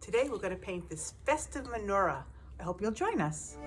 Today we're going to paint this festive menorah. I hope you'll join us.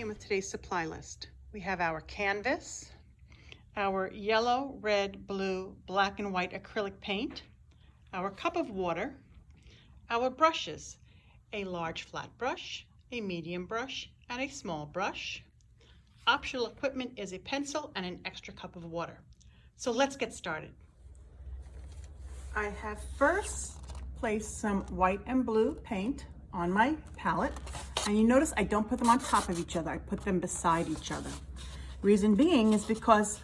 With today's supply list. We have our canvas, our yellow, red, blue, black and white acrylic paint, our cup of water, our brushes, a large flat brush, a medium brush, and a small brush. Optional equipment is a pencil and an extra cup of water. So let's get started. I have first placed some white and blue paint on my palette. And you notice I don't put them on top of each other, I put them beside each other. Reason being is because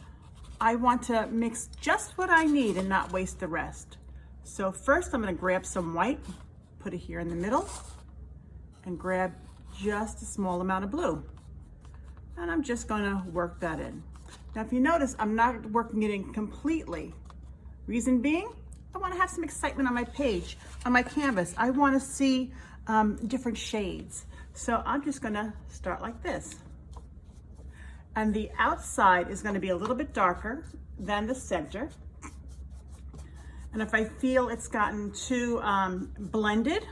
I want to mix just what I need and not waste the rest. So first I'm going to grab some white, put it here in the middle, and grab just a small amount of blue. And I'm just going to work that in. Now if you notice, I'm not working it in completely. Reason being, I want to have some excitement on my page, on my canvas. I want to see different shades. So I'm just gonna start like this. And the outside is gonna be a little bit darker than the center. And if I feel it's gotten too blended,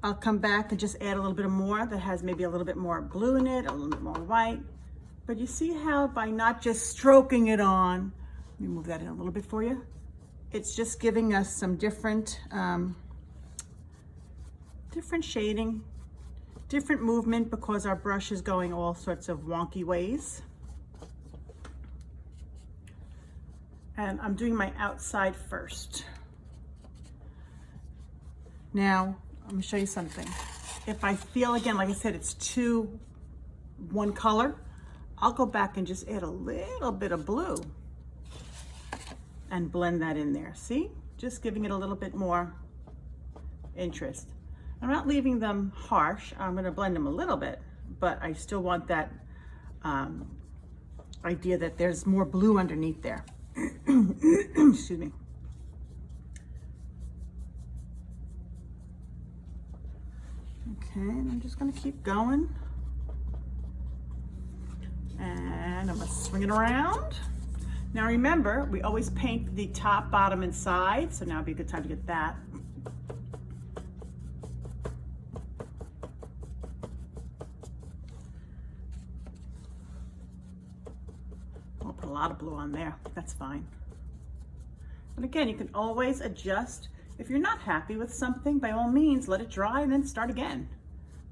I'll come back and just add a little bit more that has maybe a little bit more blue in it, a little bit more white. But you see how by not just stroking it on, let me move that in a little bit for you. It's just giving us some different shading, different movement because our brush is going all sorts of wonky ways. And I'm doing my outside first. Now, I'm gonna show you something. If I feel, again, like I said, it's too one color, I'll go back and just add a little bit of blue and blend that in there. See? Just giving it a little bit more interest. I'm not leaving them harsh. I'm going to blend them a little bit, but I still want that idea that there's more blue underneath there. Excuse me. Okay, and I'm just going to keep going. And I'm going to swing it around. Now remember, we always paint the top, bottom, and side, so now would be a good time to get that. A lot of blue on there, that's fine. And again, you can always adjust. If you're not happy with something, by all means, let it dry and then start again.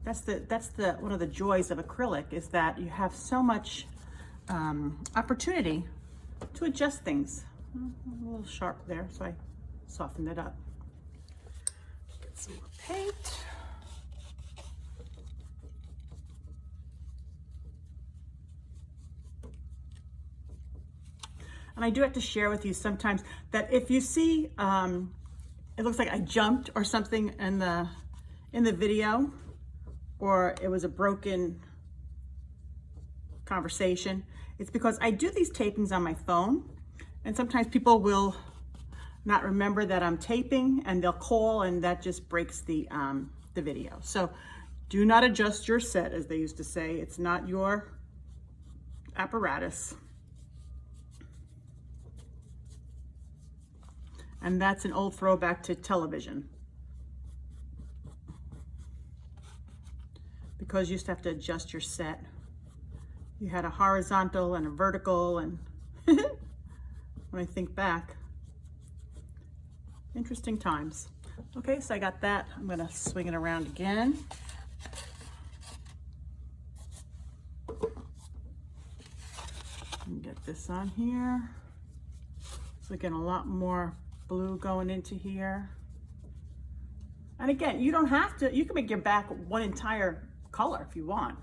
That's the one of the joys of acrylic, is that you have so much opportunity to adjust things. A little sharp there, so I softened it up. Get some more paint. And I do have to share with you sometimes that if you see, it looks like I jumped or something in the video, or it was a broken conversation, it's because I do these tapings on my phone, and sometimes people will not remember that I'm taping, and they'll call, and that just breaks the video. So do not adjust your set, as they used to say. It's not your apparatus. And that's an old throwback to television, because you used to have to adjust your set. You had a horizontal and a vertical, and when I think back, interesting times. Okay, so I got that. I'm gonna swing it around again. And get this on here. So again, a lot more blue going into here. And again, you don't have to, you can make your back one entire color if you want.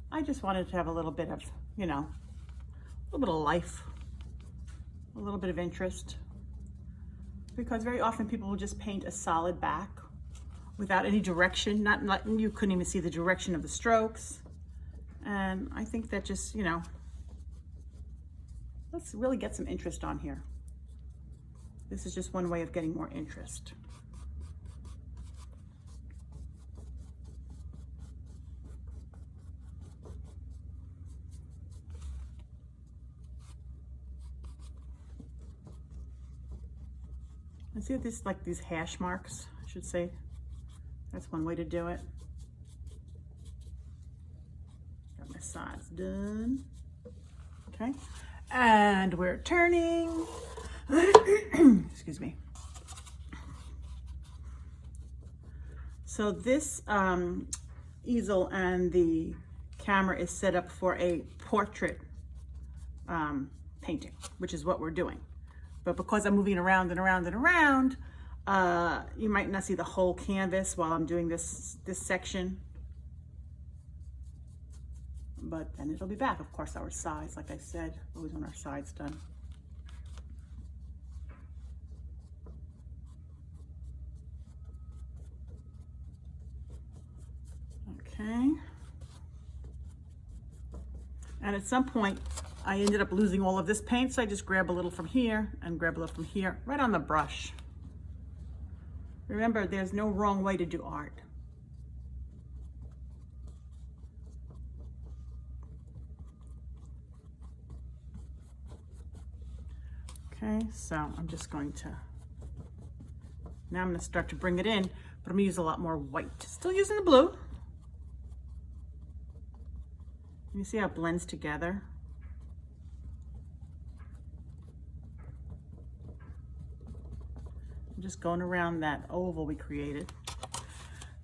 I just wanted to have a little bit of, you know, a little bit of life, a little bit of interest. Because very often people will just paint a solid back without any direction. Not you couldn't even see the direction of the strokes. And I think that just, you know, let's really get some interest on here. This is just one way of getting more interest. I see this, like these hash marks, I should say. That's one way to do it. Got my sides done. Okay, and we're turning. Excuse me. So this easel and the camera is set up for a portrait painting, which is what we're doing. But because I'm moving around and around and around, you might not see the whole canvas while I'm doing this section. But then it'll be back. Of course, our sides, like I said, always want our sides done. Okay. And at some point, I ended up losing all of this paint, so I just grab a little from here and grab a little from here, right on the brush. Remember, there's no wrong way to do art. Okay, so I'm just going to, now I'm going to start to bring it in, but I'm going to use a lot more white. Still using the blue. You see how it blends together? I'm just going around that oval we created.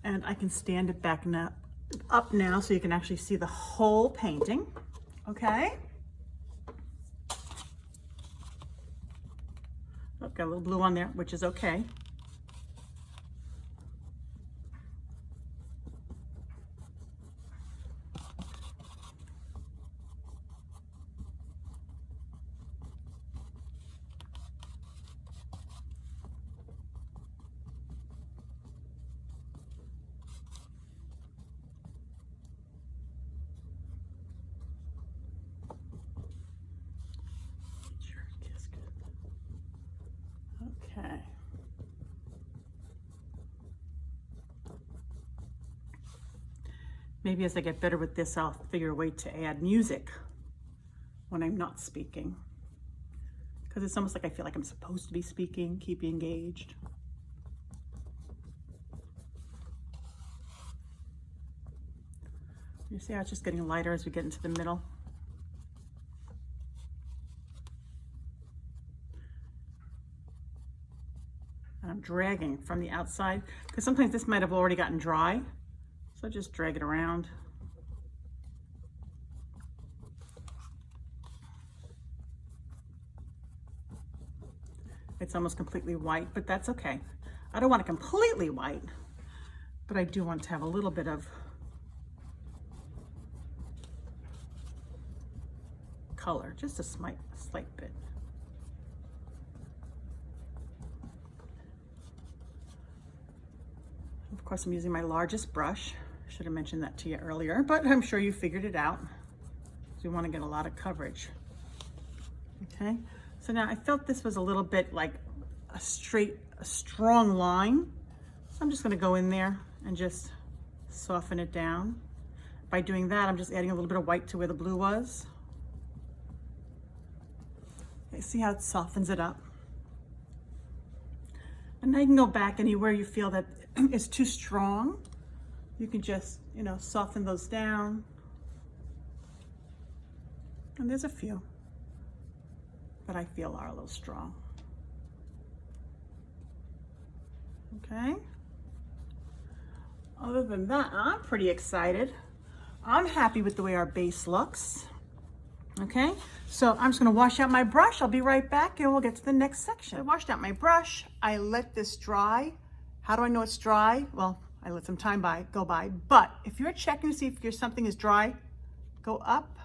And I can stand it back now, up now, so you can actually see the whole painting. Okay? Oh, got a little blue on there, which is okay. Okay. Maybe as I get better with this, I'll figure a way to add music when I'm not speaking. Because it's almost like I feel like I'm supposed to be speaking, keep you engaged. You see how it's just getting lighter as we get into the middle? I'm dragging from the outside because sometimes this might have already gotten dry, so I just drag it around. It's almost completely white, but that's okay. I don't want it completely white, but I do want to have a little bit of color, just a slight bit. Of course, I'm using my largest brush. I should have mentioned that to you earlier, but I'm sure you figured it out. So you want to get a lot of coverage. Okay, so now I felt this was a little bit like a strong line. So I'm just going to go in there and just soften it down. By doing that, I'm just adding a little bit of white to where the blue was. Okay, see how it softens it up? And now you can go back anywhere you feel that is too strong. You can just, you know, soften those down. And there's a few that I feel are a little strong. Okay. Other than that, I'm pretty excited. I'm happy with the way our base looks. Okay, so I'm just gonna wash out my brush. I'll be right back and we'll get to the next section. I washed out my brush. I let this dry. How do I know it's dry? Well, I let some time go by, but if you're checking to see if something is dry, go up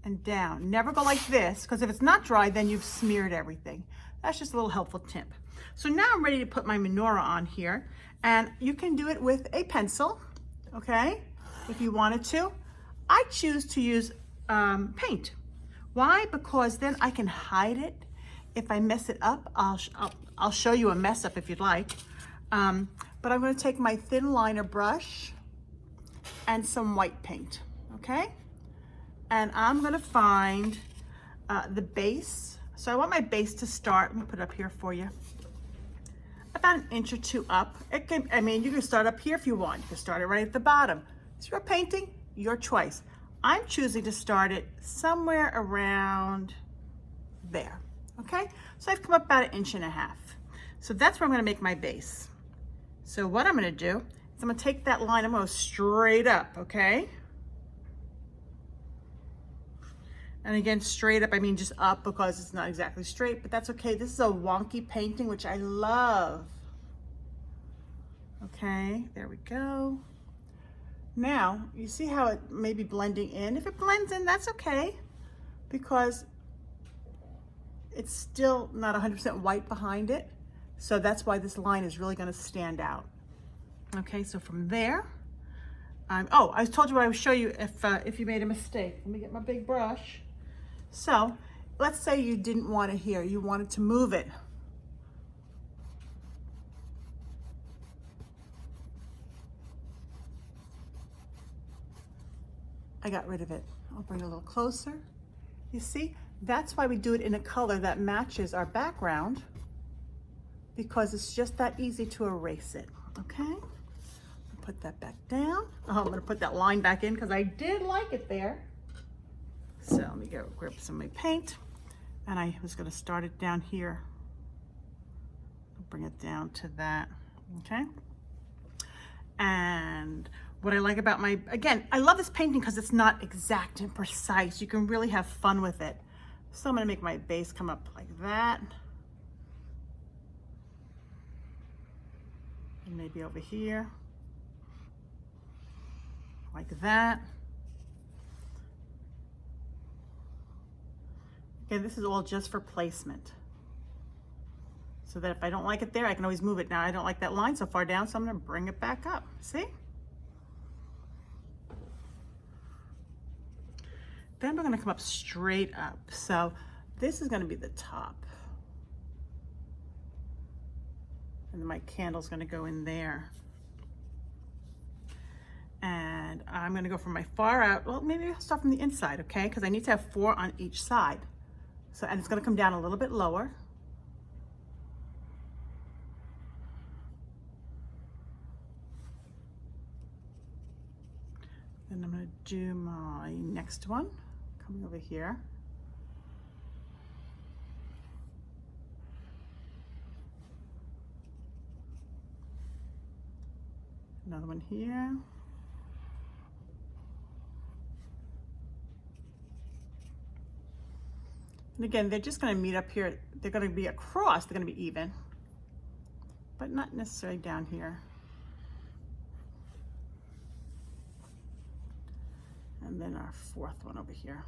and down. Never go like this, because if it's not dry, then you've smeared everything. That's just a little helpful tip. So now I'm ready to put my menorah on here, and you can do it with a pencil, okay, if you wanted to. I choose to use paint. Why? Because then I can hide it. If I mess it up, I'll show you a mess up if you'd like. But I'm going to take my thin liner brush and some white paint, okay? And I'm going to find the base. So I want my base to start, let me put it up here for you, about an inch or two up. It can, I mean, you can start up here if you want. You can start it right at the bottom. It's your painting, your choice. I'm choosing to start it somewhere around there, okay? So I've come up about 1.5 inches. So that's where I'm gonna make my base. So what I'm gonna do is I'm gonna take that line, I'm gonna go straight up, okay? And again, straight up, I mean just up because it's not exactly straight, but that's okay. This is a wonky painting, which I love. Okay, there we go. Now, you see how it may be blending in? If it blends in, that's okay, because it's still not 100% white behind it. So that's why this line is really gonna stand out. Okay, so from there, oh, I told you I would show you if you made a mistake. Let me get my big brush. So let's say you didn't want it here, you wanted to move it. I got rid of it. I'll bring it a little closer. You see, that's why we do it in a color that matches our background, because it's just that easy to erase it, okay? Put that back down. Oh, I'm gonna put that line back in because I did like it there. So let me go grab some of my paint, and I was gonna start it down here. Bring it down to that, okay? And what I like about again, I love this painting because it's not exact and precise. You can really have fun with it. So I'm gonna make my base come up like that. And maybe over here, like that. Okay, this is all just for placement. So that if I don't like it there, I can always move it. Now I don't like that line so far down, so I'm gonna bring it back up, see? Then we're gonna come up straight up. So this is gonna be the top. And then my candle's gonna go in there. And I'm gonna go from my far out, well, maybe I'll start from the inside, okay? Because I need to have 4 on each side. So, and it's gonna come down a little bit lower. Then I'm gonna do my next one, coming over here. Another one here. And again, they're just gonna meet up here. They're gonna be across, they're gonna be even, but not necessarily down here. And then our 4th one over here.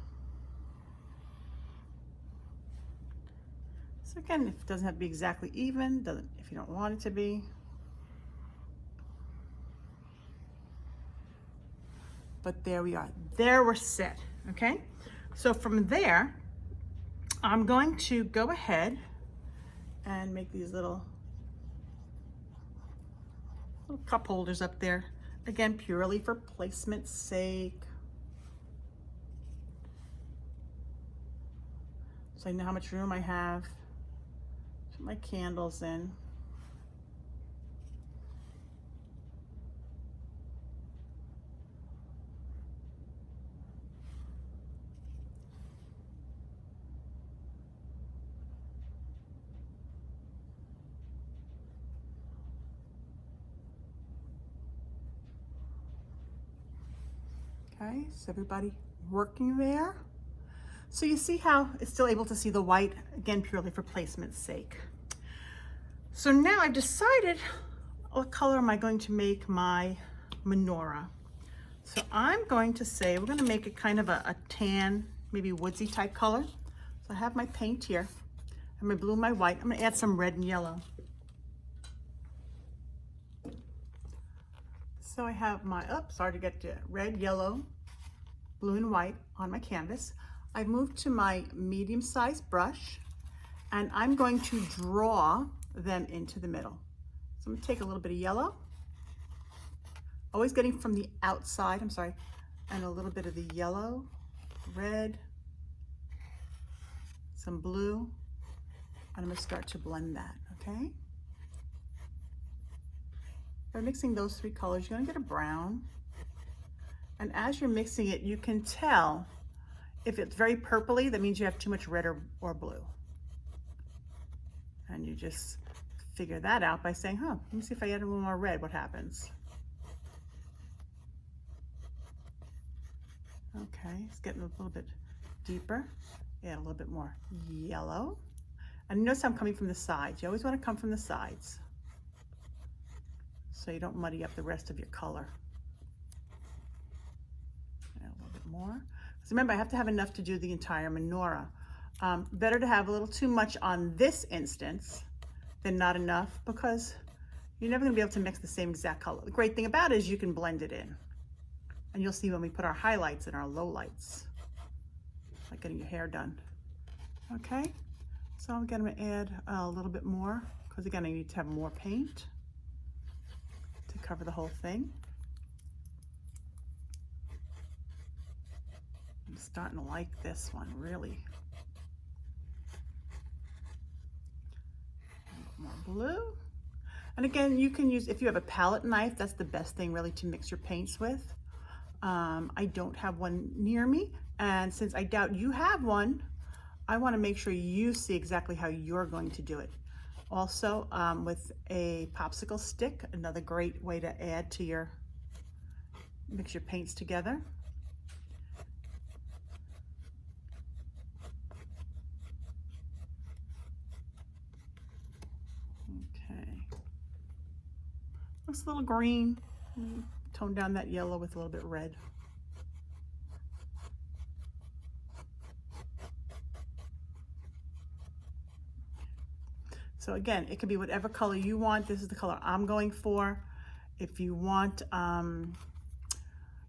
So again, it doesn't have to be exactly even, if you don't want it to be. But there we are, there we're set, okay? So from there, I'm going to go ahead and make these little cup holders up there. Again, purely for placement's sake. So I know how much room I have. Put my candles in. Okay, is everybody working there? So you see how it's still able to see the white, again, purely for placement's sake. So now I've decided what color am I going to make my menorah. So I'm going to say, we're gonna make it kind of a tan maybe woodsy type color. So I have my paint here, and my blue and my white. I'm gonna add some red and yellow. So I have my, sorry to get to red, yellow, blue and white on my canvas. I've moved to my medium-sized brush, and I'm going to draw them into the middle. So I'm gonna take a little bit of yellow, always getting from the outside, and a little bit of the yellow, red, some blue, and I'm gonna start to blend that, okay? By mixing those three colors, you're gonna get a brown. And as you're mixing it, you can tell if it's very purpley, that means you have too much red or blue. And you just figure that out by saying, let me see if I add a little more red, what happens? Okay, it's getting a little bit deeper. Add a little bit more yellow. And notice I'm coming from the sides. You always want to come from the sides, so you don't muddy up the rest of your color. Add a little bit more. Because remember, I have to have enough to do the entire menorah. Better to have a little too much on this instance than not enough, because you're never going to be able to mix the same exact color. The great thing about it is you can blend it in. And you'll see when we put our highlights and our lowlights, like getting your hair done. Okay, so I'm going to add a little bit more, because again, I need to have more paint to cover the whole thing. I'm starting to like this one, really. A little more blue. And again, you can use, if you have a palette knife, that's the best thing really to mix your paints with. I don't have one near me, and since I doubt you have one, I want to make sure you see exactly how you're going to do it. Also, with a popsicle stick, another great way to add to your, mix your paints together. Okay, looks a little green. Tone down that yellow with a little bit red. So again, it could be whatever color you want. This is the color I'm going for. If you want,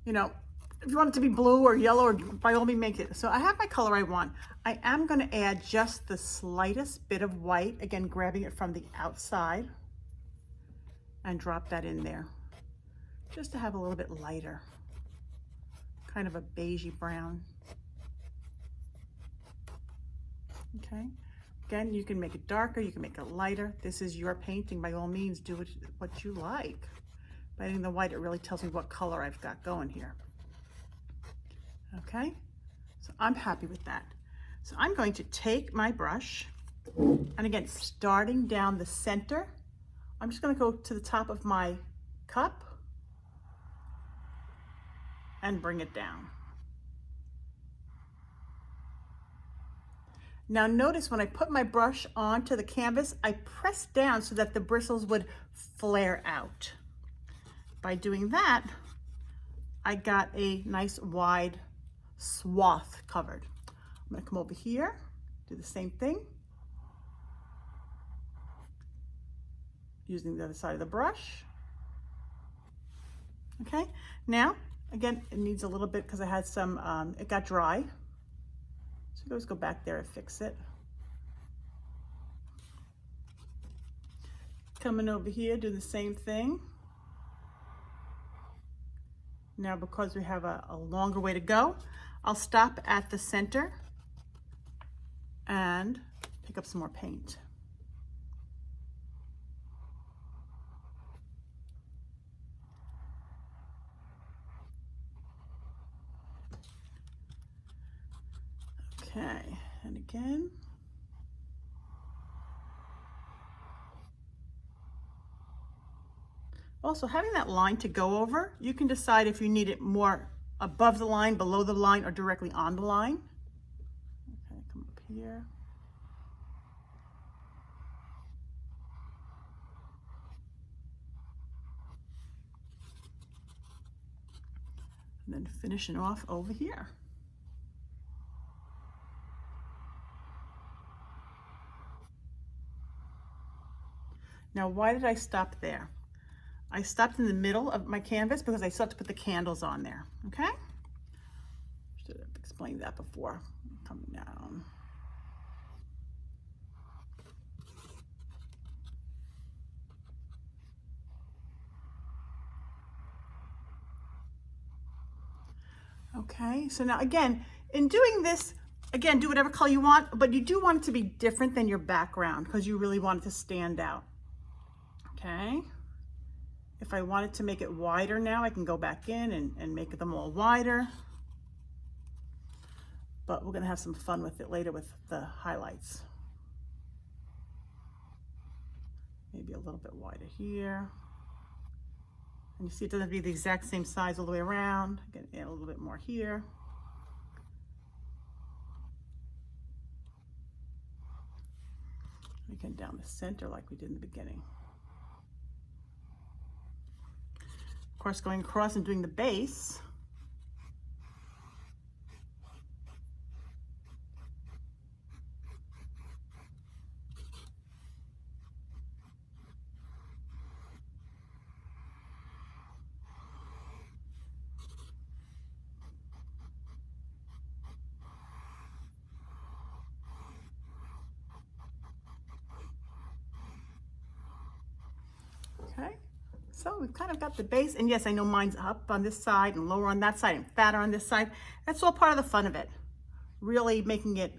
you know, if you want it to be blue or yellow, or by all means make it. So I have my color I want. I am going to add just the slightest bit of white, again, grabbing it from the outside, and drop that in there, just to have a little bit lighter, kind of a beigey brown. Okay, again, you can make it darker, you can make it lighter. This is your painting. By all means, do what you like. By adding the white, it really tells me what color I've got going here. Okay, so I'm happy with that. So I'm going to take my brush, and again, starting down the center, I'm just going to go to the top of my cup and bring it down. Now notice when I put my brush onto the canvas, I pressed down so that the bristles would flare out. By doing that, I got a nice wide swath covered. I'm going to come over here, do the same thing, using the other side of the brush. Okay, now again, it needs a little bit because I had some, it got dry. So let's go back there and fix it. Coming over here, do the same thing. Now, because we have a longer way to go, I'll stop at the center and pick up some more paint. Okay, and again. Also, having that line to go over, you can decide if you need it more above the line, below the line, or directly on the line. Okay, come up here. And then finishing off over here. Now, why did I stop there? I stopped in the middle of my canvas because I still have to put the candles on there, okay? Should have explained that before. Coming down. Okay, so now again, in doing this, again, do whatever color you want, but you do want it to be different than your background because you really want it to stand out, okay? If I wanted to make it wider now, I can go back in and make them all wider. But we're gonna have some fun with it later with the highlights. Maybe a little bit wider here. And you see it doesn't have to be the exact same size all the way around. Again, add a little bit more here. Again, down the center like we did in the beginning. Of course, going across and doing the base. Okay, so we've kind of got the base, and yes, I know mine's up on this side and lower on that side and fatter on this side. That's all part of the fun of it. Really making it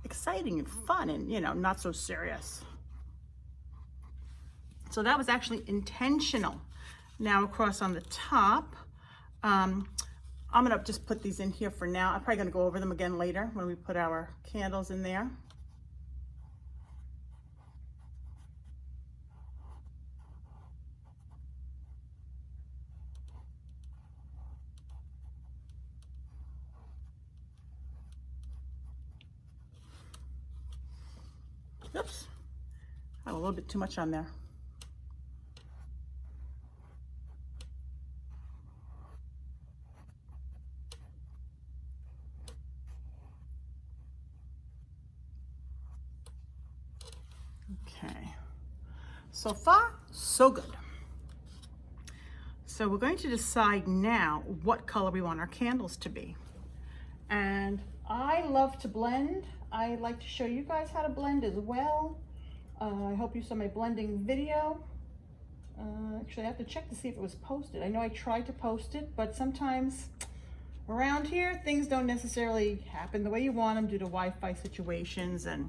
exciting and fun and, you know, not so serious. So that was actually intentional. Now across on the top, I'm gonna just put these in here for now. I'm probably gonna go over them again later when we put our candles in there. Oops, I have a little bit too much on there. Okay, so far, so good. So we're going to decide now what color we want our candles to be. And I love to blend. I like to show you guys how to blend as well. I hope you saw my blending video. Actually, I have to check to see if it was posted. I know I tried to post it, but sometimes around here, things don't necessarily happen the way you want them due to Wi-Fi situations and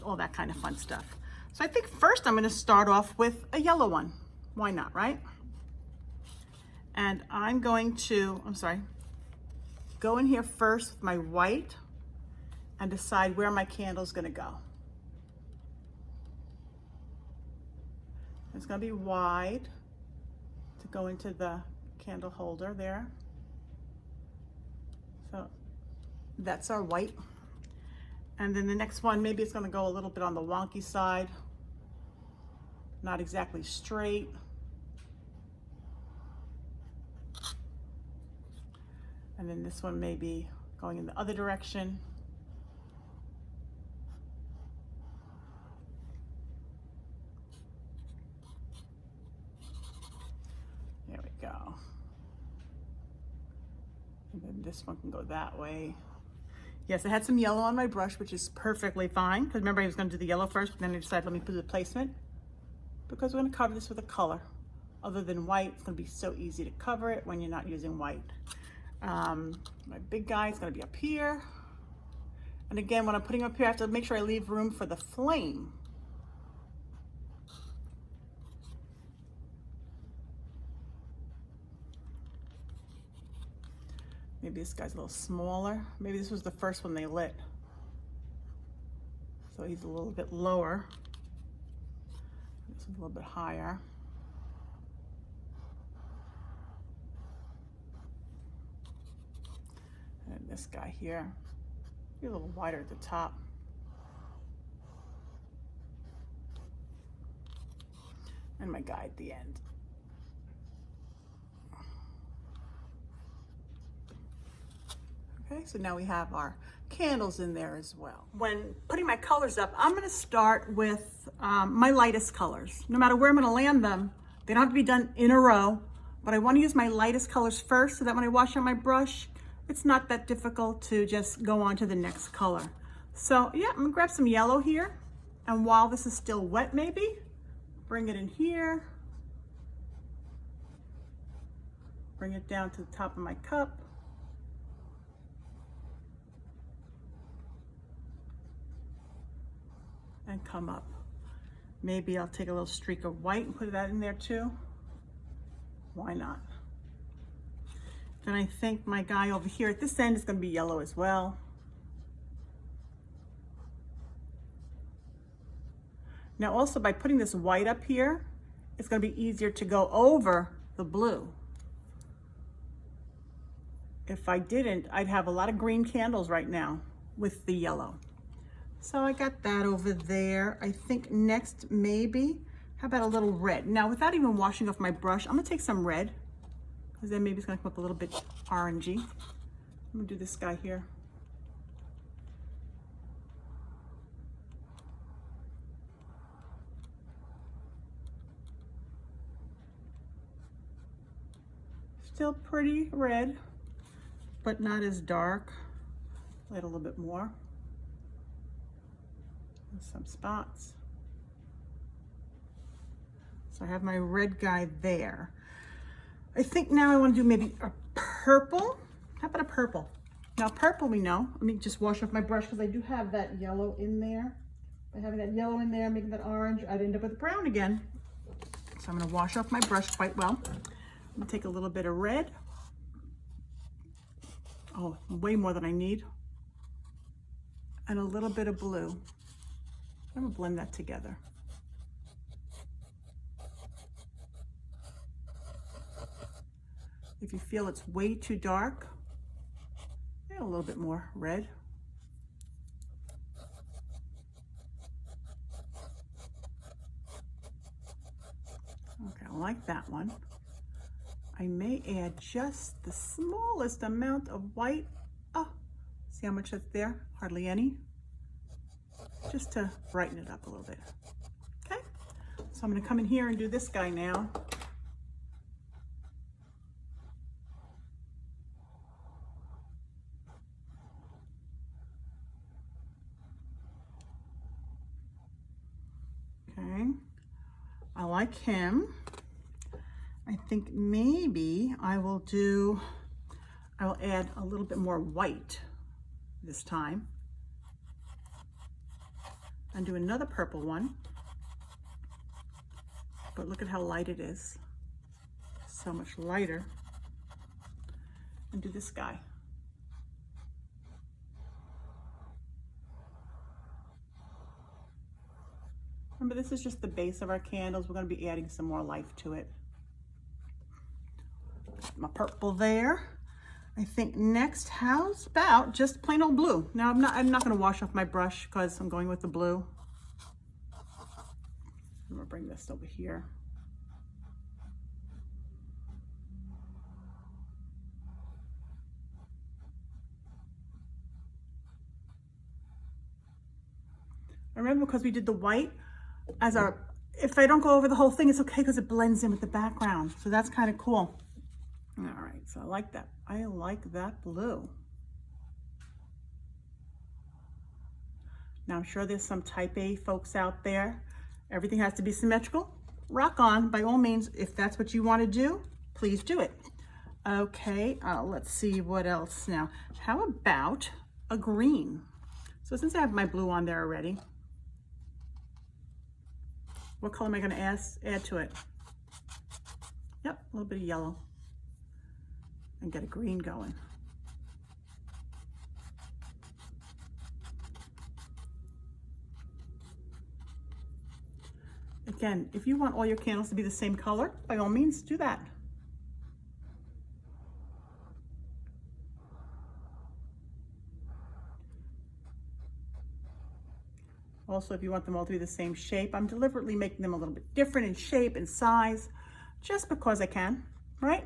all that kind of fun stuff. So I think first I'm gonna start off with a yellow one. Why not, right? And I'm going to, go in here first with my white and decide where my candle's gonna go. It's gonna be wide to go into the candle holder there. So that's our white. And then the next one, maybe it's gonna go a little bit on the wonky side, not exactly straight. And then this one may be going in the other direction. There we go. And then this one can go that way. Yes, I had some yellow on my brush, which is perfectly fine. Because remember I was gonna do the yellow first, but then I decided let me put the placement. Because we're gonna cover this with a color. Other than white, it's gonna be so easy to cover it when you're not using white. My big guy is going to be up here. And again, when I'm putting him up here, I have to make sure I leave room for the flame. Maybe this guy's a little smaller. Maybe this was the first one they lit. So he's a little bit lower. This one's a little bit higher. And this guy here, he's a little wider at the top. And my guy at the end. Okay, so now we have our candles in there as well. When putting my colors up, I'm gonna start with my lightest colors. No matter where I'm gonna land them, they don't have to be done in a row, but I wanna use my lightest colors first so that when I wash out my brush, it's not that difficult to just go on to the next color. So yeah, I'm gonna grab some yellow here, and while this is still wet maybe, bring it in here, bring it down to the top of my cup, and come up. Maybe I'll take a little streak of white and put that in there too. Why not? Then I think my guy over here at this end is gonna be yellow as well. Now also by putting this white up here, it's gonna be easier to go over the blue. If I didn't, I'd have a lot of green candles right now with the yellow. So I got that over there. I think next maybe, how about a little red? Now without even washing off my brush, I'm gonna take some red, because then maybe it's gonna come up a little bit orangey. I'm gonna do this guy here. Still pretty red, but not as dark. Light a little bit more. And some spots. So I have my red guy there. I think now I want to do maybe a purple. How about a purple? Now purple we know. Let me just wash off my brush because I do have that yellow in there. By having that yellow in there, making that orange, I'd end up with brown again. So I'm going to wash off my brush quite well. I'm going to take a little bit of red. Oh, way more than I need. And a little bit of blue. I'm going to blend that together. If you feel it's way too dark, add a little bit more red. Okay, I like that one. I may add just the smallest amount of white. Oh, see how much that's there? Hardly any. Just to brighten it up a little bit. Okay, so I'm going to come in here and do this guy now. Okay, I like him. I think maybe I will add a little bit more white this time. And do another purple one. But look at how light it is. So much lighter. And do this guy. Remember, this is just the base of our candles. We're going to be adding some more life to it. My purple there. I think next, how's about just plain old blue? Now I'm not going to wash off my brush because I'm going with the blue. I'm going to bring this over here. Remember, because we did the white as our, if I don't go over the whole thing, it's okay because it blends in with the background. So that's kind of cool. All right, so I like that. I like that blue. Now I'm sure there's some type A folks out there. Everything has to be symmetrical. Rock on, by all means. If that's what you want to do, please do it. Okay, let's see what else now. How about a green? So since I have my blue on there already, what color am I going to add to it? Yep, a little bit of yellow. And get a green going. Again, if you want all your candles to be the same color, by all means, do that. Also, if you want them all to be the same shape, I'm deliberately making them a little bit different in shape and size, just because I can, right?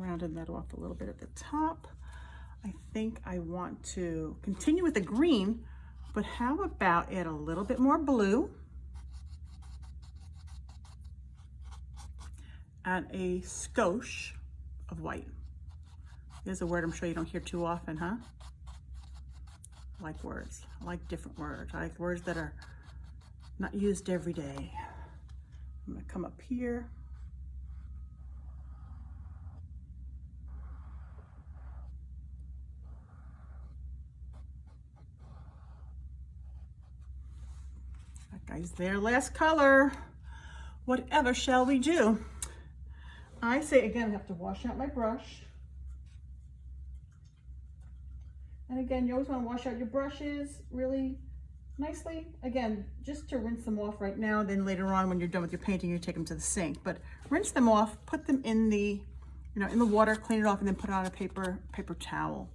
Rounded that off a little bit at the top. I think I want to continue with the green, but how about add a little bit more blue and a skosh of white. There's a word I'm sure you don't hear too often, huh? I like words. I like different words. I like words that are not used every day. I'm gonna come up here. That guy's there, last color. Whatever shall we do? I say again, I have to wash out my brush. And again, you always want to wash out your brushes really nicely. Again, just to rinse them off right now, then later on when you're done with your painting, you take them to the sink. But rinse them off, put them in the, in the water, clean it off, and then put it on a paper towel.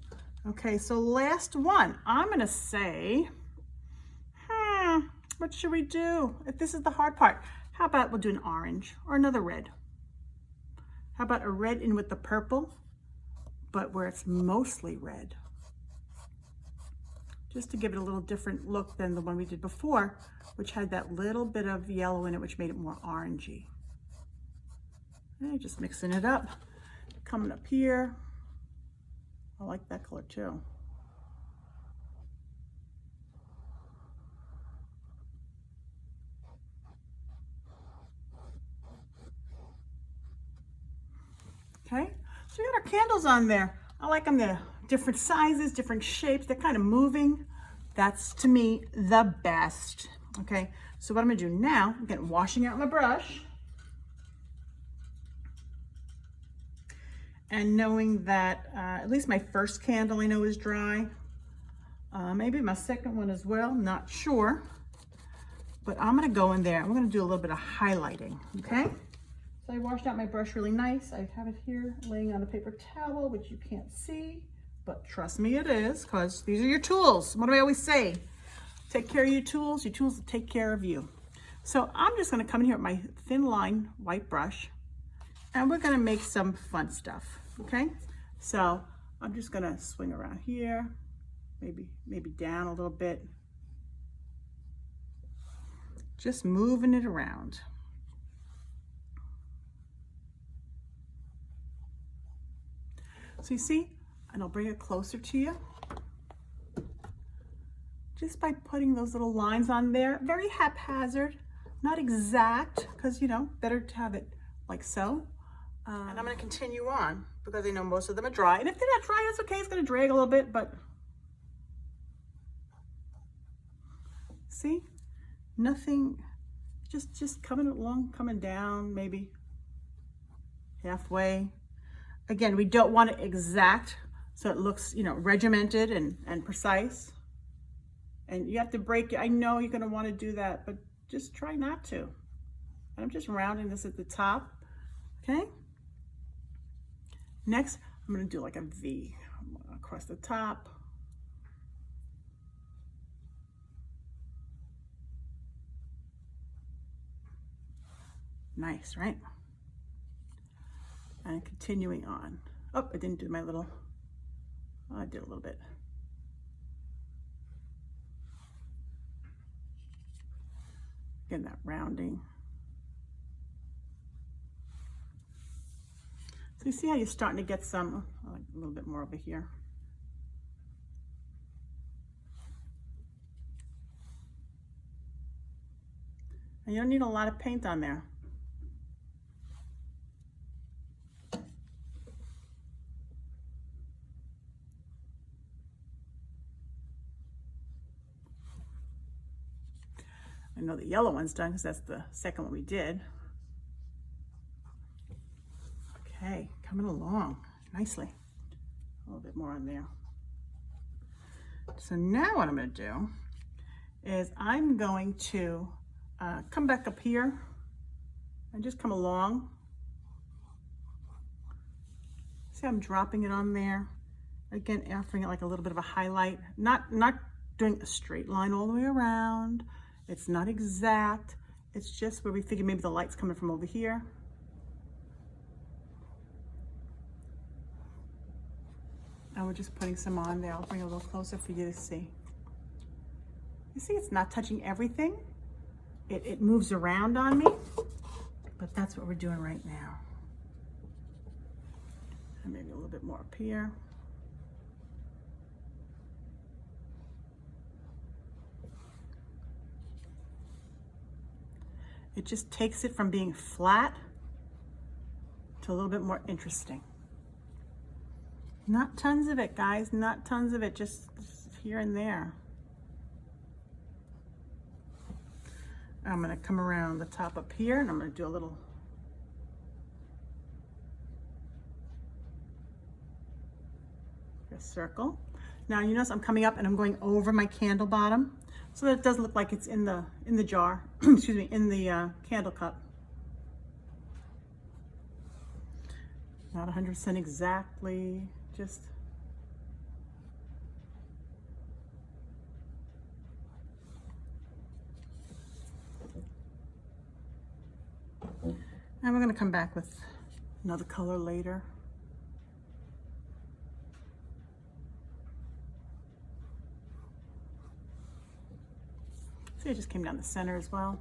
Okay, so last one. I'm gonna say, what should we do? If this is the hard part, how about we'll do an orange or another red? How about a red in with the purple, but where it's mostly red? Just to give it a little different look than the one we did before, which had that little bit of yellow in it, which made it more orangey. And just mixing it up. Coming up here. I like that color too. Okay, so we got our candles on there. I like them, they're different sizes, different shapes, they're kind of moving. That's, to me, the best. Okay, so what I'm gonna do now, again, washing out my brush. And knowing that at least my first candle I know is dry. Maybe my second one as well, not sure. But I'm gonna go in there, I'm gonna do a little bit of highlighting, okay? So I washed out my brush really nice. I have it here laying on a paper towel, which you can't see, but trust me it is, because these are your tools. What do I always say? Take care of your tools will take care of you. So I'm just gonna come in here with my thin line white brush, and we're gonna make some fun stuff, okay? So I'm just gonna swing around here, maybe down a little bit. Just moving it around. So you see, and I'll bring it closer to you. Just by putting those little lines on there, very haphazard, not exact, because better to have it like so. And I'm gonna continue on because I know most of them are dry. And if they're not dry, that's okay, it's gonna drag a little bit, but see, nothing, just coming along, coming down, maybe halfway. Again, we don't want it exact, so it looks, regimented and precise. And you have to break it. I know you're gonna wanna do that, but just try not to. And I'm just rounding this at the top, okay? Next, I'm gonna do like a V across the top. Nice, right? And continuing on. Oh, I didn't do my little, I did a little bit. Again, that rounding. So you see how you're starting to get some, like a little bit more over here. And you don't need a lot of paint on there. I know the yellow one's done because that's the second one we did. Okay, coming along nicely. A little bit more on there. So now what I'm going to do is I'm going to come back up here and just come along. See, I'm dropping it on there. Again, offering it like a little bit of a highlight. Not doing a straight line all the way around. It's not exact. It's just where we figure maybe the light's coming from over here. And we're just putting some on there. I'll bring it a little closer for you to see. You see, it's not touching everything. It moves around on me, but that's what we're doing right now. And maybe a little bit more up here. It just takes it from being flat to a little bit more interesting. Not tons of it, guys, not tons of it, just here and there. I'm gonna come around the top up here and I'm gonna do a little circle. Now you notice I'm coming up and I'm going over my candle bottom so that it doesn't look like it's in the jar, excuse me, in the candle cup. Not 100% exactly, just and we're going to come back with another color later. See, it just came down the center as well.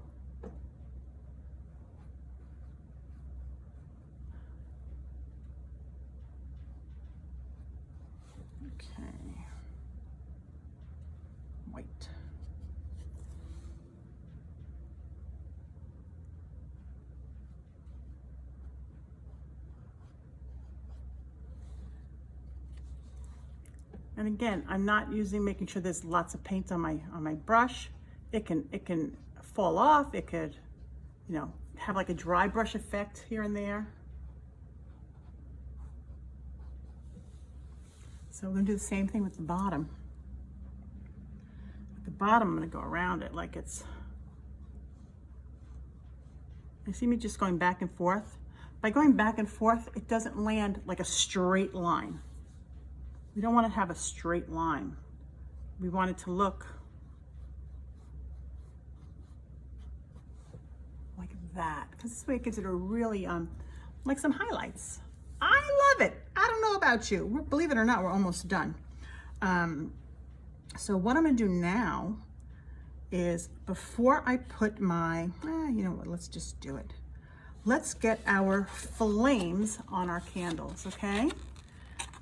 Okay. White. And again, I'm not making sure there's lots of paint on my brush. It can fall off. It could, you know, have like a dry brush effect here and there. So we're gonna do the same thing with the bottom. With the bottom, I'm gonna go around it like it's, you see me just going back and forth? By going back and forth, it doesn't land like a straight line. We don't want to have a straight line. We want it to look like that, because this way it gives it a really, like some highlights. I love it. I don't know about you. Believe it or not, we're almost done. So what I'm gonna do now is, before I put my, you know what, let's just do it. Let's get our flames on our candles, okay?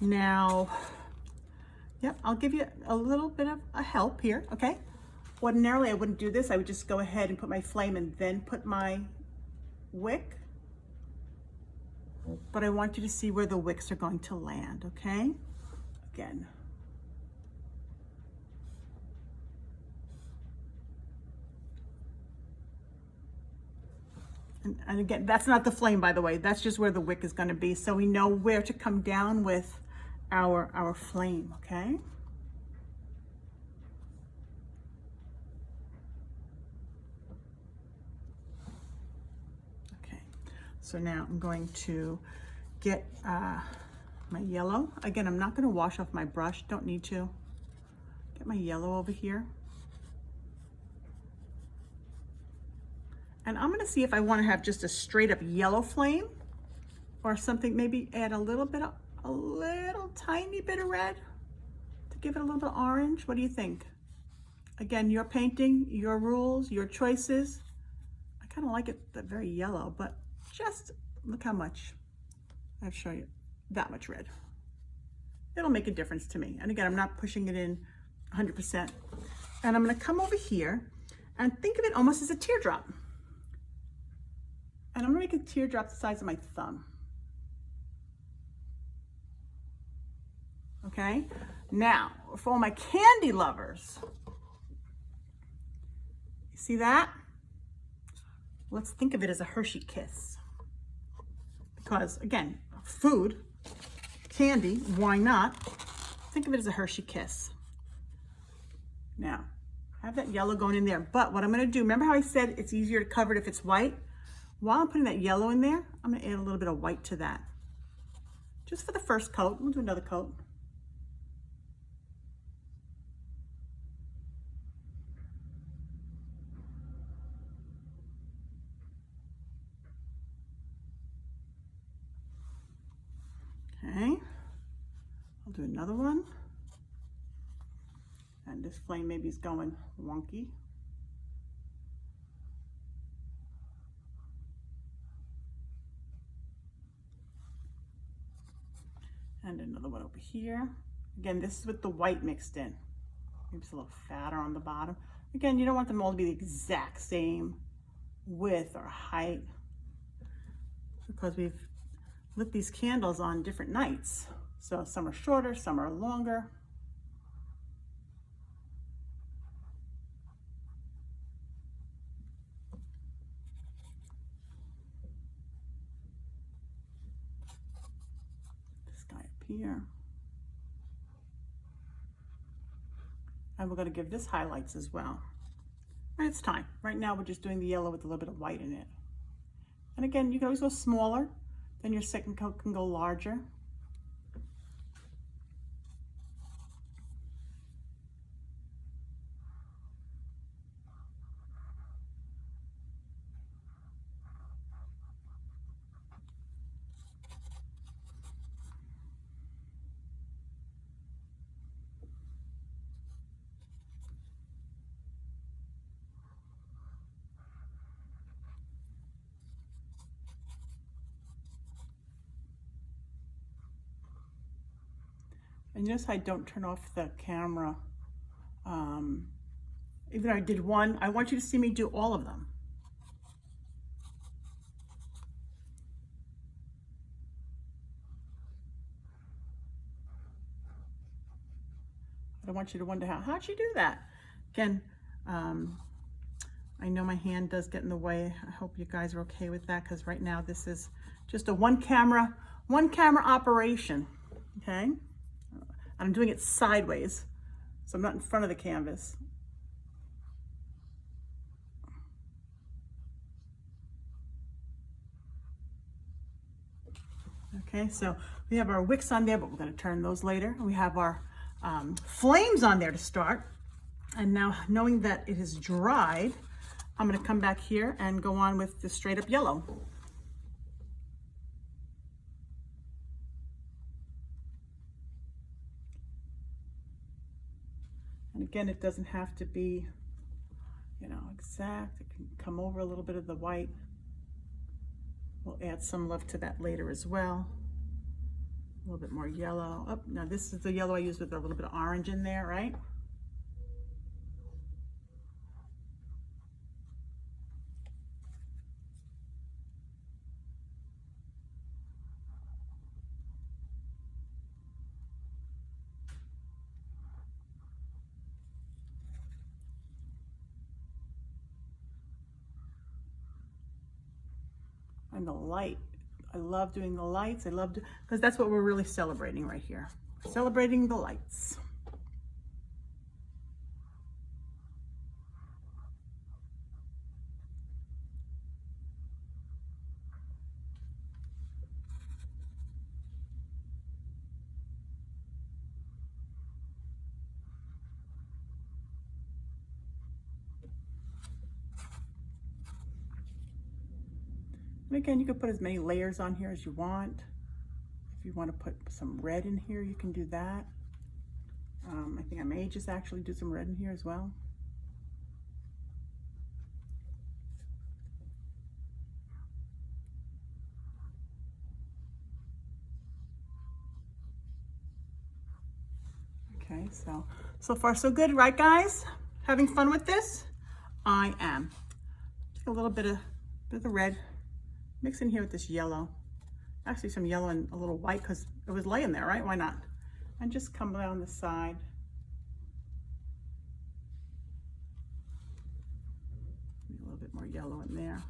Now, yep, I'll give you a little bit of a help here, okay? Ordinarily, I wouldn't do this. I would just go ahead and put my flame and then put my wick. But I want you to see where the wicks are going to land, okay? Again. And again, that's not the flame, by the way. That's just where the wick is gonna be. So we know where to come down with our flame, okay? Okay, so now I'm going to get my yellow. Again, I'm not gonna wash off my brush, don't need to. Get my yellow over here. And I'm gonna see if I wanna have just a straight up yellow flame or something, maybe add a little tiny bit of red to give it a little bit of orange. What do you think? Again, your painting, your rules, your choices. I kind of like it very yellow, but just look how much. I'll show you that much red. It'll make a difference to me. And again, I'm not pushing it in 100%. And I'm gonna come over here and think of it almost as a teardrop. And I'm gonna make a teardrop the size of my thumb. Okay, now for all my candy lovers, you see that? Let's think of it as a Hershey kiss. Because again, food, candy, why not? Think of it as a Hershey kiss. Now, I have that yellow going in there, but what I'm gonna do, remember how I said it's easier to cover it if it's white? While I'm putting that yellow in there, I'm gonna add a little bit of white to that. Just for the first coat, we'll do another coat. Okay, a We'll do another one. And this flame maybe is going wonky. And another one over here. Again, this is with the white mixed in. Maybe it's a little fatter on the bottom. Again, you don't want them all to be the exact same width or height, because we've lit these candles on different nights. So some are shorter, some are longer. This guy up here. And we're going to give this highlights as well. And it's time. Right now we're just doing the yellow with a little bit of white in it. And again, you can always go smaller, then your second coat can go larger. And notice I don't turn off the camera. Even though I did one, I want you to see me do all of them. I don't want you to wonder how'd she do that? Again, I know my hand does get in the way. I hope you guys are okay with that, because right now this is just a one camera operation, okay? I'm doing it sideways, so I'm not in front of the canvas. Okay, so we have our wicks on there, but we're going to turn those later. We have our flames on there to start. And now, knowing that it is dried, I'm going to come back here and go on with the straight up yellow. And again, it doesn't have to be, you know, exact. It can come over a little bit of the white. We'll add some love to that later as well. A little bit more yellow. Oh, now this is the yellow I used with a little bit of orange in there, right? And the light, I love doing the lights. I love because that's what we're really celebrating right here. Celebrating the lights. And again, you can put as many layers on here as you want. If you want to put some red in here, you can do that. I think I may just actually do some red in here as well. Okay, so far so good, right guys? Having fun with this? I am. Take a little bit of the red. Mix in here with this yellow. Actually some yellow and a little white because it was laying there, right? Why not? And just come down the side. A little bit more yellow in there.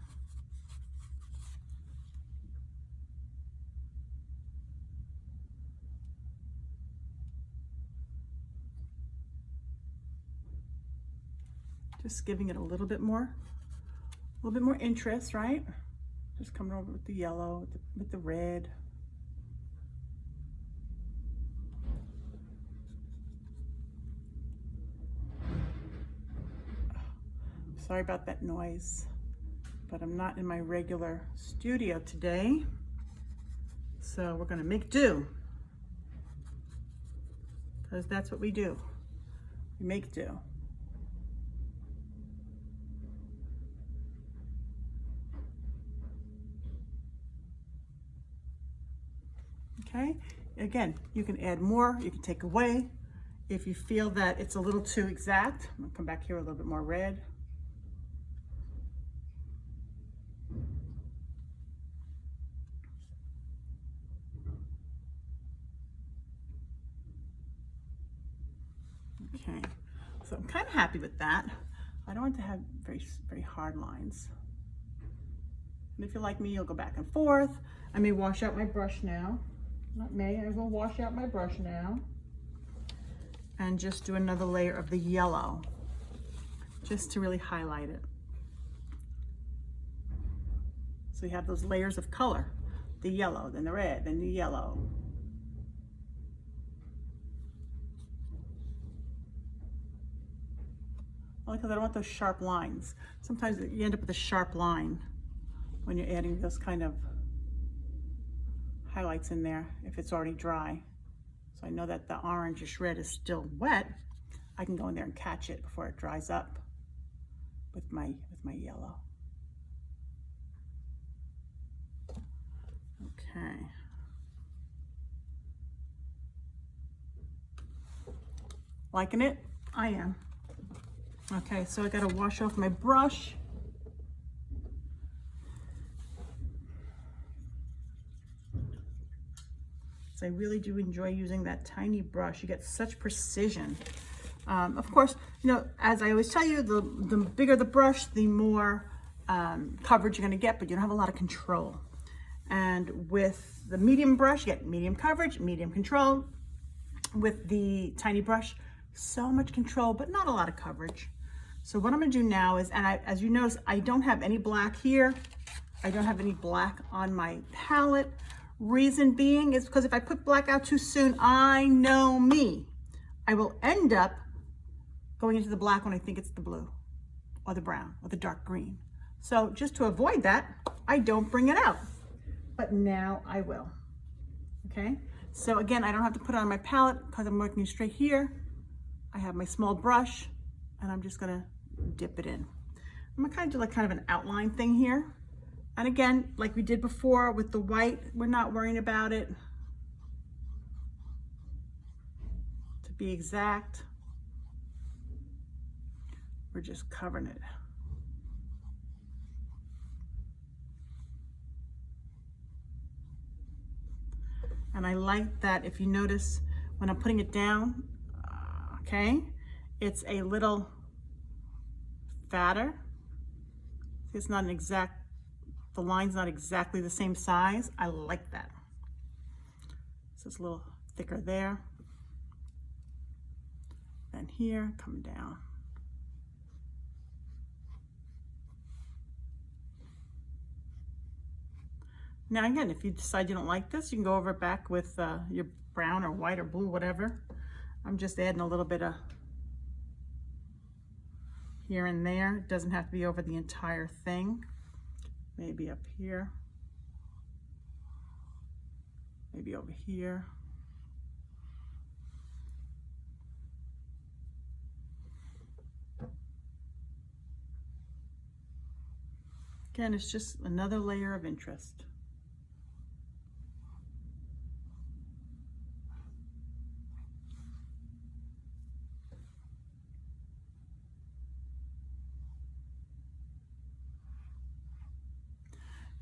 Just giving it a little bit more interest, right? Just coming over with the yellow, with the red. Sorry about that noise, but I'm not in my regular studio today. So we're gonna make do. because that's what we do. We make do. Okay, again, you can add more, you can take away. If you feel that it's a little too exact, I'm gonna come back here with a little bit more red. Okay, so I'm kind of happy with that. I don't want to have very hard lines. And if you're like me, you'll go back and forth. I may wash out my brush now. Not may, I will wash out my brush now. And just do another layer of the yellow, just to really highlight it. So you have those layers of color, the yellow, then the red, then the yellow. Only because I don't want those sharp lines. Sometimes you end up with a sharp line when you're adding those kind of highlights in there if it's already dry. So I know that the orangish red is still wet. I can go in there and catch it before it dries up with my yellow. Okay. Liking it? I am. Okay, so I gotta wash off my brush. So I really do enjoy using that tiny brush. You get such precision. Of course, you know, as I always tell you, the bigger the brush, the more coverage you're gonna get, but you don't have a lot of control. And with the medium brush, you get medium coverage, medium control. With the tiny brush, so much control, but not a lot of coverage. So what I'm gonna do now is, and as you notice, I don't have any black here. I don't have any black on my palette. Reason being is because if I put black out too soon, I know me. I will end up going into the black when I think it's the blue or the brown or the dark green. So just to avoid that, I don't bring it out, but now I will, okay? So again, I don't have to put it on my palette because I'm working straight here. I have my small brush and I'm just gonna dip it in. I'm gonna kind of do like kind of an outline thing here. And again, like we did before with the white, we're not worrying about it. To be exact, we're just covering it. And I like that if you notice when I'm putting it down, okay, it's a little fatter. It's not an exact, the line's not exactly the same size. I like that. So it's a little thicker there. Then here, come down. Now again, if you decide you don't like this, you can go over it back with your brown or white or blue, whatever. I'm just adding a little bit of here and there. It doesn't have to be over the entire thing. Maybe up here. Maybe over here. Again, it's just another layer of interest.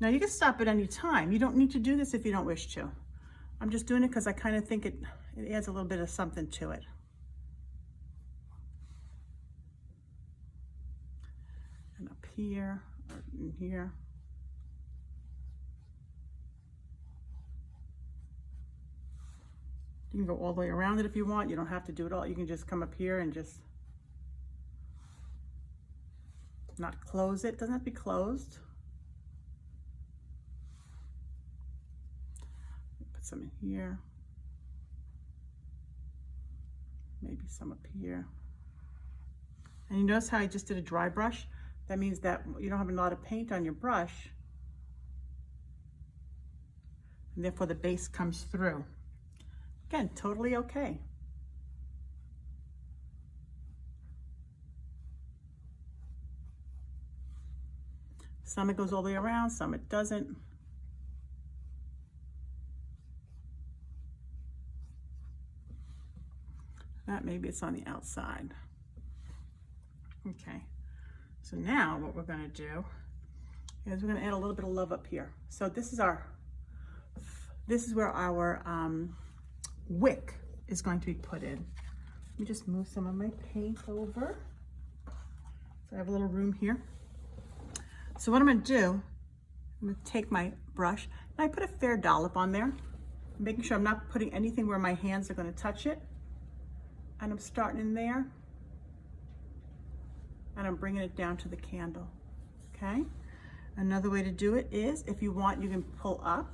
Now you can stop at any time. You don't need to do this if you don't wish to. I'm just doing it because I kind of think it adds a little bit of something to it. And up here, or in here. You can go all the way around it if you want. You don't have to do it all. You can just come up here and just not close it. It doesn't have to be closed. Put some in here. Maybe some up here. And you notice how I just did a dry brush? That means that you don't have a lot of paint on your brush. And therefore the base comes through. Again, totally okay. Some it goes all the way around, some it doesn't. That maybe it's on the outside. Okay, so now what we're gonna do is we're gonna add a little bit of love up here. So this is where our wick is going to be put in. Let me just move some of my paint over. So I have a little room here. So what I'm gonna do, I'm gonna take my brush and I put a fair dollop on there, making sure I'm not putting anything where my hands are gonna touch it. And I'm starting in there, and I'm bringing it down to the candle, okay? Another way to do it is, if you want, you can pull up,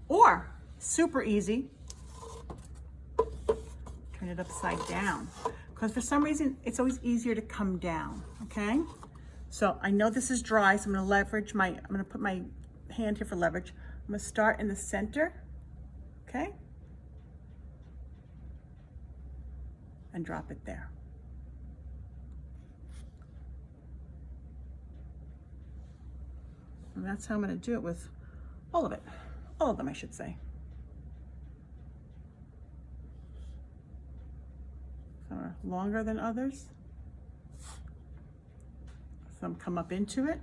or super easy, turn it upside down. Because for some reason, it's always easier to come down, okay? So I know this is dry, so I'm gonna put my hand here for leverage. I'm gonna start in the center, okay? And drop it there. And that's how I'm gonna do it with all of it. All of them, I should say. Some are longer than others. Some come up into it.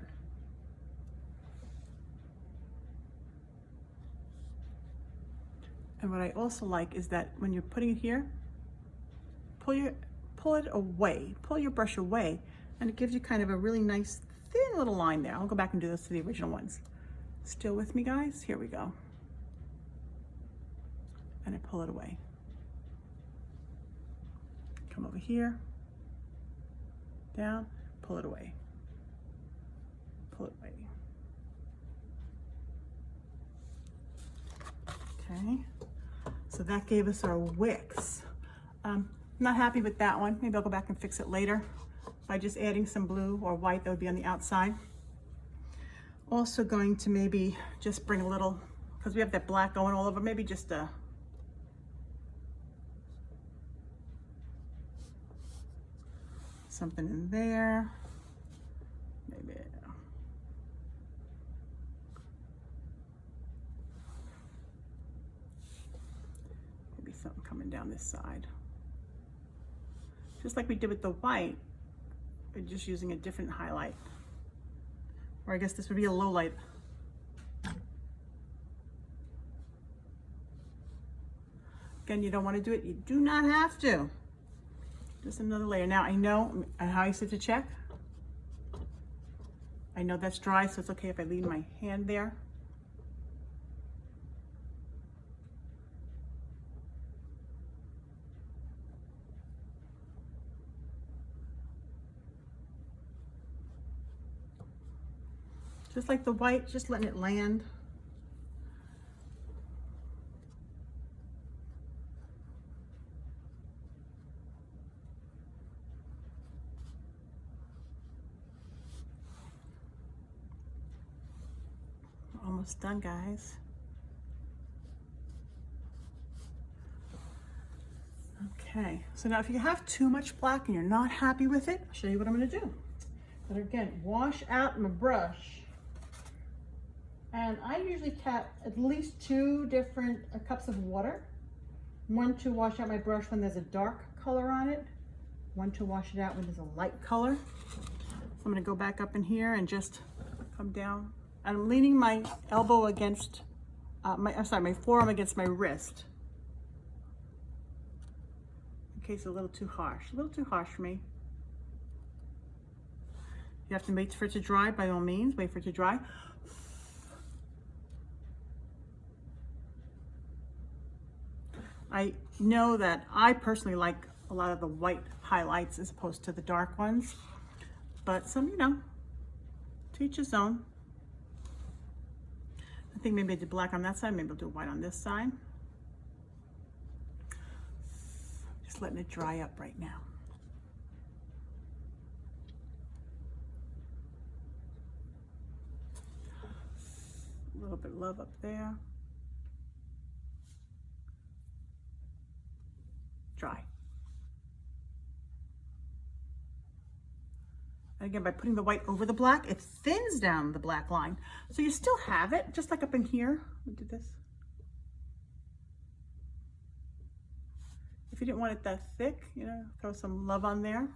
And what I also like is that when you're putting it here, pull it away, pull your brush away, and it gives you kind of a really nice thin little line there. I'll go back and do this to the original ones. Still with me, guys? Here we go. And I pull it away. Come over here, down, pull it away. Pull it away. Okay, so that gave us our wicks. Not happy with that one. Maybe I'll go back and fix it later by just adding some blue or white that would be on the outside. Also going to maybe just bring a little, because we have that black going all over, maybe just a something in there. Maybe something coming down this side. Just like we did with the white, we're just using a different highlight. Or I guess this would be a low light. Again, you don't want to do it. You do not have to. Just another layer. Now I know how I said to check. I know that's dry, so it's okay if I leave my hand there. Just like the white, just letting it land. We're almost done, guys. Okay, so now if you have too much black and you're not happy with it, I'll show you what I'm gonna do. But again, wash out my brush. And I usually cap at least 2 different cups of water. One to wash out my brush when there's a dark color on it. One to wash it out when there's a light color. So I'm gonna go back up in here and just come down. I'm leaning my elbow against, my forearm against my wrist. In case it's a little too harsh for me. You have to wait for it to dry, by all means, wait for it to dry. I know that I personally like a lot of the white highlights as opposed to the dark ones, but some, you know, to each his own. I think maybe I did black on that side, maybe I'll do white on this side. Just letting it dry up right now. A little bit of love up there. Dry. And again, by putting the white over the black, it thins down the black line. So you still have it, just like up in here. We did this. If you didn't want it that thick, you know, throw some love on there.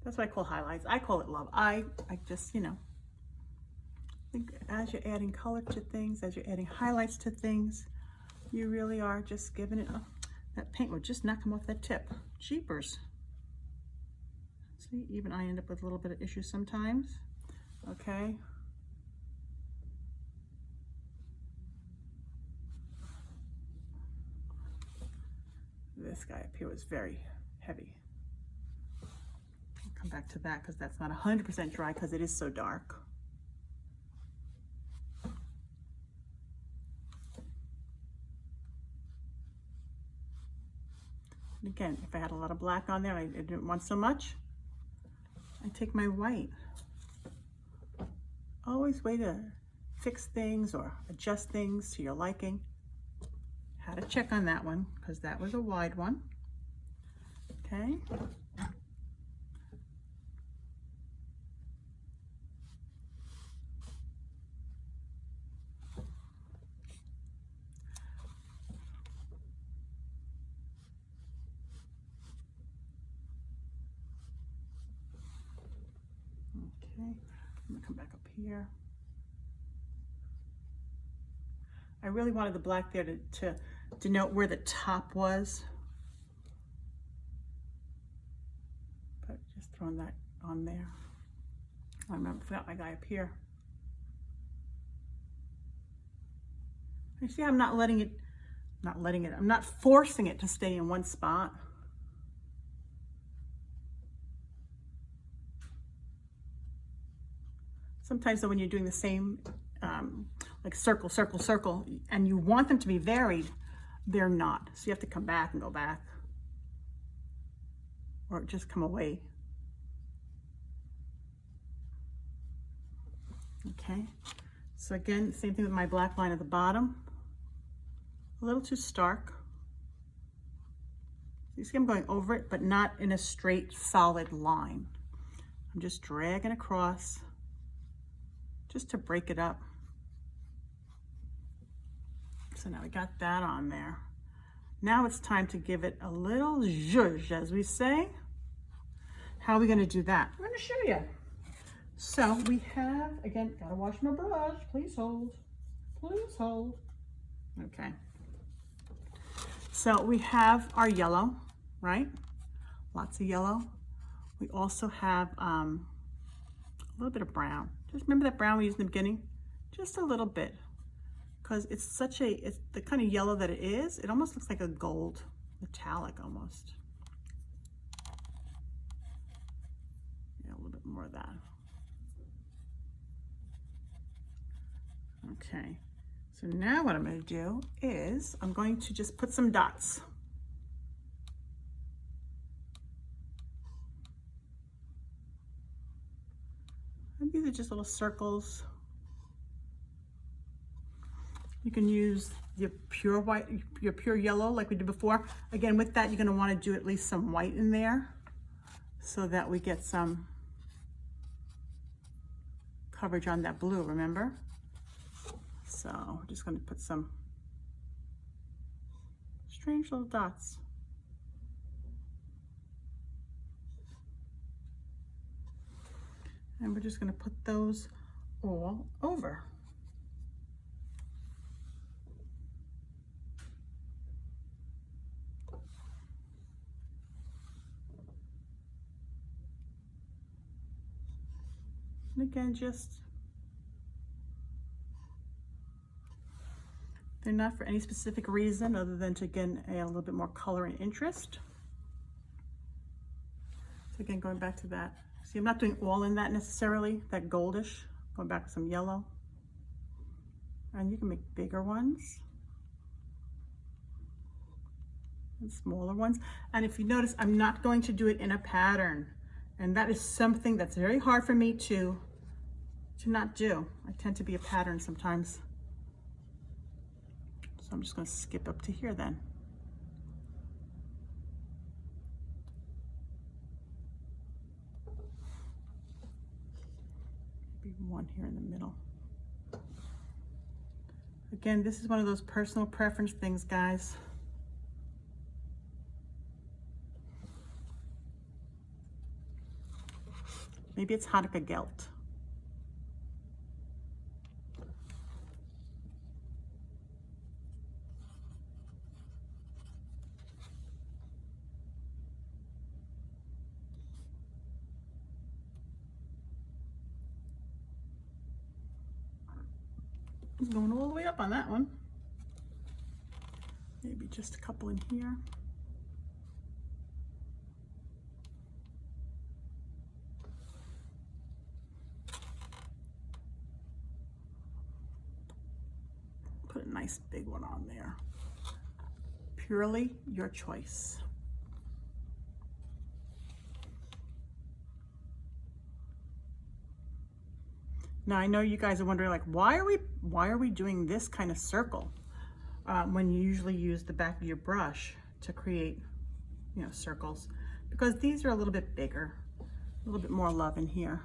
That's what I call highlights. I call it love. I just, you know, think as you're adding color to things, as you're adding highlights to things, you really are just giving it, that paint would just not come off that tip. Jeepers. See, even I end up with a little bit of issue sometimes. Okay. This guy up here was very heavy. I'll come back to that because that's not 100% dry because it is so dark. And again, if I had a lot of black on there and I didn't want so much, I take my white. Always way to fix things or adjust things to your liking. Had to check on that one because that was a wide one. Okay. Okay, I'm gonna come back up here. I really wanted the black there to denote where the top was. But just throwing that on there. I remember, forgot my guy up here. You see, I'm not letting it, I'm not forcing it to stay in one spot. Sometimes though, when you're doing the same, like circle, circle, circle, and you want them to be varied, they're not. So you have to come back and go back, or just come away. Okay, so again, same thing with my black line at the bottom. A little too stark. You see I'm going over it, but not in a straight, solid line. I'm just dragging across just to break it up. So now we got that on there. Now it's time to give it a little zhuzh, as we say. How are we going to do that? I'm going to show you. So we have, again, gotta wash my brush. Please hold. Please hold. Okay. So we have our yellow, right? Lots of yellow. We also have a little bit of brown. Just remember that brown we used in the beginning? Just a little bit. Because it's such a, it's the kind of yellow that it is, it almost looks like a gold, metallic almost. Yeah, a little bit more of that. Okay, so now what I'm going to do is I'm going to just put some dots. And these are just little circles. You can use your pure white, your pure yellow like we did before. Again, with that, you're going to want to do at least some white in there so that we get some coverage on that blue, remember? So we're just going to put some strange little dots. And we're just going to put those all over. And again, just, they're not for any specific reason other than to, again, add a little bit more color and interest. So again, going back to that. See, I'm not doing all in that necessarily, that goldish. Going back with some yellow. And you can make bigger ones and smaller ones. And if you notice, I'm not going to do it in a pattern. And that is something that's very hard for me to not do. I tend to be a pattern sometimes. So I'm just going to skip up to here then. Maybe one here in the middle. Again, this is one of those personal preference things, guys. Maybe it's Hanukkah gelt. I'm going all the way up on that one. Maybe just a couple in here. Put a nice big one on there. Purely your choice. Now I know you guys are wondering, like, why are we doing this kind of circle when you usually use the back of your brush to create, you know, circles? Because these are a little bit bigger, a little bit more love in here.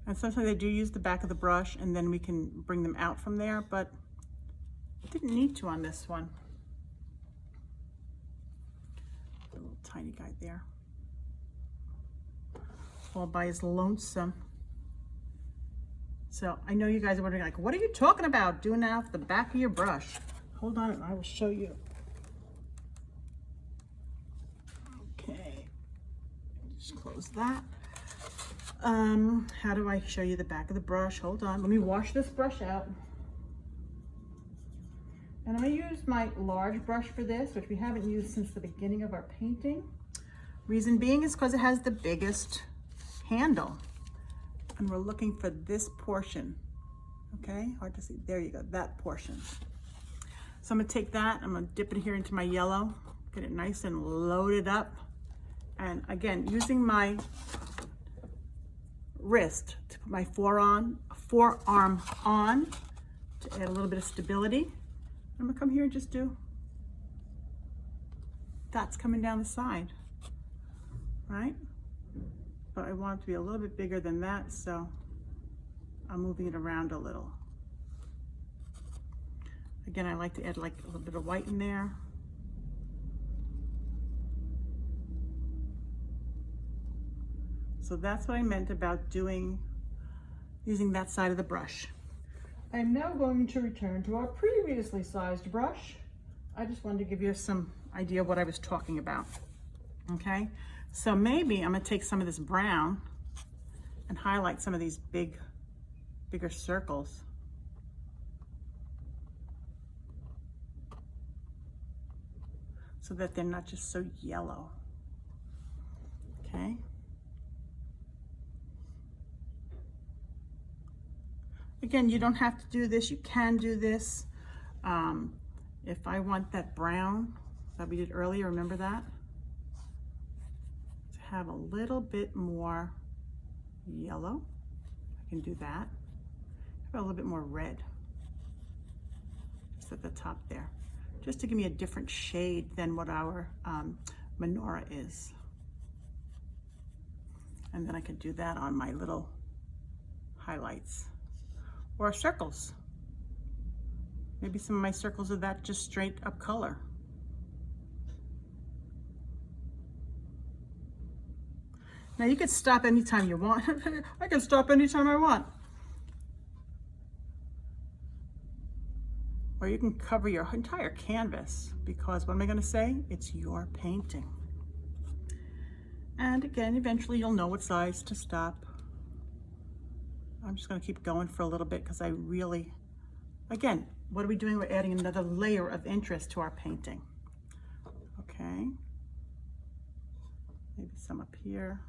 And sometimes I do use the back of the brush and then we can bring them out from there, but I didn't need to on this one. A little tiny guy there. All by his lonesome. So I know you guys are wondering, like, what are you talking about doing that off the back of your brush? Hold on and I will show you. Okay, just close that. How do I show you the back of the brush? Hold on, let me wash this brush out. And I'm gonna use my large brush for this, which we haven't used since the beginning of our painting. Reason being is because it has the biggest handle. And we're looking for this portion. Okay, hard to see. There you go, that portion. So I'm gonna take that, I'm gonna dip it here into my yellow, get it nice and loaded up. And again, using my wrist to put my forearm on to add a little bit of stability. I'm gonna come here and just do dots coming down the side, right? But I want it to be a little bit bigger than that, so I'm moving it around a little. Again, I like to add like a little bit of white in there. So that's what I meant about using that side of the brush. I'm now going to return to our previously sized brush. I just wanted to give you some idea of what I was talking about, okay? So maybe I'm gonna take some of this brown and highlight some of these bigger circles. So that they're not just so yellow, okay? Again, you don't have to do this, you can do this. If I want that brown that we did earlier, remember that? To have a little bit more yellow, I can do that. Have a little bit more red, just at the top there, just to give me a different shade than what our menorah is. And then I could do that on my little highlights. Or circles. Maybe some of my circles are that just straight up color. Now you could stop anytime you want. I can stop anytime I want. Or you can cover your entire canvas, because what am I going to say? It's your painting. And again, eventually you'll know what size to stop. I'm just going to keep going for a little bit because I really, again, what are we doing? We're adding another layer of interest to our painting. Okay. Maybe some up here.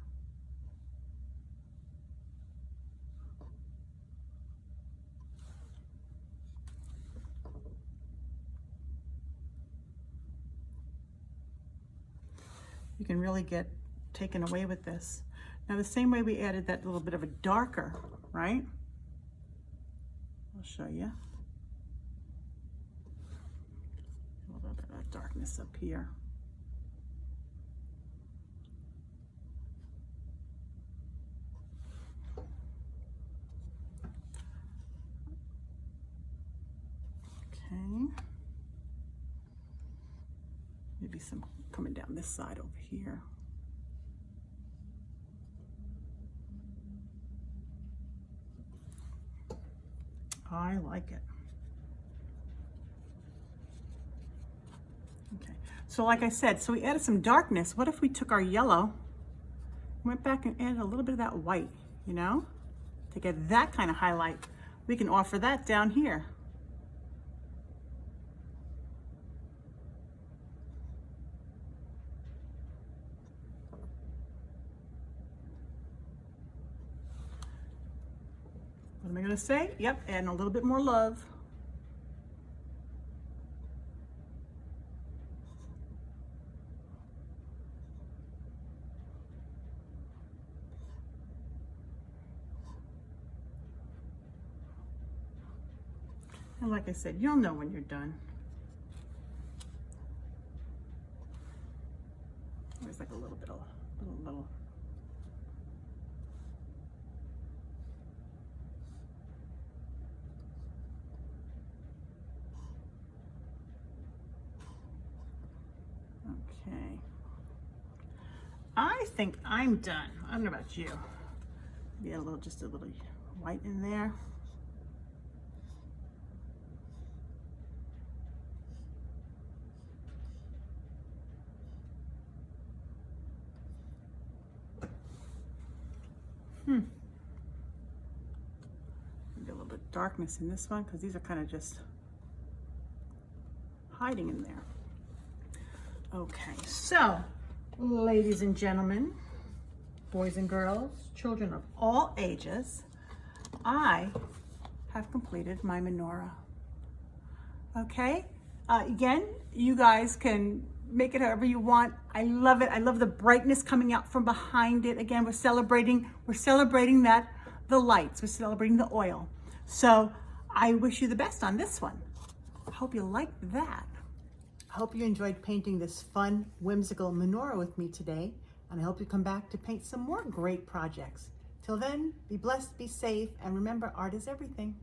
You can really get taken away with this. Now the same way we added that little bit of a darker, right? I'll show you. A little bit of that darkness up here. Okay. Maybe some coming down this side over here. I like it. Okay, so like I said, so we added some darkness. What if we took our yellow, went back and added a little bit of that white, you know, to get that kind of highlight? We can offer that down here. What am I gonna say? Yep, adding a little bit more love. And like I said, you'll know when you're done. There's like a little bit of, little. Okay. I think I'm done. I don't know about you. Maybe a little, just a little white in there. Maybe a little bit of darkness in this one, because these are kind of just hiding in there. Okay, so ladies and gentlemen, boys and girls, children of all ages, I have completed my menorah. Okay, again, you guys can make it however you want. I love it. I love the brightness coming out from behind it. Again, we're celebrating that, the lights, we're celebrating the oil. So I wish you the best on this one. I hope you liked that. I hope you enjoyed painting this fun, whimsical menorah with me today, and I hope you come back to paint some more great projects. Till then, be blessed, be safe, and remember, art is everything.